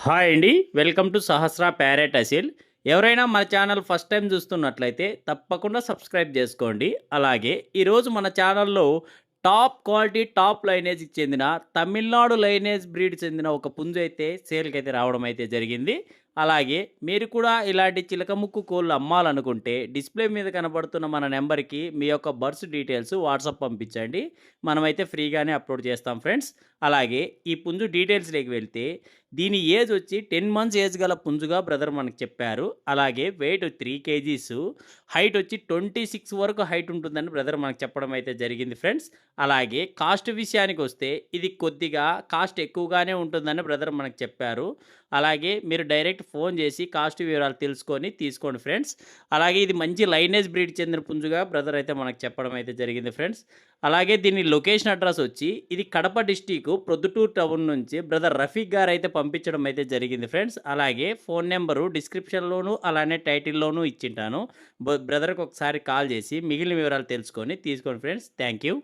Hi అండి. Welcome to Sahasra parrot Aseel. ఎవరైనా మన ఛానల్ ఫస్ట్ టైం చూస్తున్నట్లయితే తప్పకుండా సబ్స్క్రైబ్ చేసుకోండి. అలాగే ఈరోజు మన ఛానల్‌లో టాప్ క్వాలిటీ, టాప్ లైనేజ్‌కి చెందిన తమిళనాడు లైనేజ్ బ్రీడ్ చెందిన ఒక పుంజైతే సేల్‌కైతే రావడం అయితే జరిగింది. అలాగే మీరు కూడా ఇలాంటి చిలక ముక్కు కోళ్ళు అమ్మాలనుకుంటే డిస్‌ప్లే మీద కనబడుతున్న మన నంబర్‌కి మీ యొక్క బర్డ్స్ డీటెయిల్స్ వాట్సాప్ పంపించండి. మనమైతే ఫ్రీగానే అప్‌లోడ్ చేస్తాం ఫ్రెండ్స్. అలాగే ఈ పుంజు డీటెయిల్స్‌లోకి వెళ్తే దీని ఏజ్ వచ్చి 10 మంత్స్ ఏజ్ గల పుంజుగా బ్రదర్ మనకు చెప్పారు. అలాగే వెయిట్ 3 కేజీసు, హైట్ వచ్చి 26 వరకు హైట్ ఉంటుందని బ్రదర్ మనకు చెప్పడం అయితే జరిగింది ఫ్రెండ్స్. అలాగే కాస్ట్ విషయానికొస్తే ఇది కొద్దిగా కాస్ట్ ఎక్కువగానే ఉంటుందని బ్రదర్ మనకు చెప్పారు. అలాగే మీరు డైరెక్ట్ ఫోన్ చేసి కాస్ట్ వివరాలు తెలుసుకొని తీసుకోండి ఫ్రెండ్స్. అలాగే ఇది మంచి లైనేజ్ బ్రీడ్ చెందిన పుంజుగా బ్రదర్ అయితే మనకు చెప్పడం అయితే జరిగింది ఫ్రెండ్స్. అలాగే దీని లొకేషన్ అడ్రస్ వచ్చి ఇది కడప డిస్టిక్ ప్రొద్దుటూరు టౌన్ నుంచి బ్రదర్ రఫీక్ గారు అయితే పంపించడం అయితే జరిగింది ఫ్రెండ్స్. అలాగే ఫోన్ నెంబరు డిస్క్రిప్షన్‌లోను అలానే టైటిల్‌లోను ఇచ్చింటాను. బ్రదర్‌కి ఒకసారి కాల్ చేసి మిగిలిన వివరాలు తెలుసుకొని తీసుకోండి ఫ్రెండ్స్. Thank you.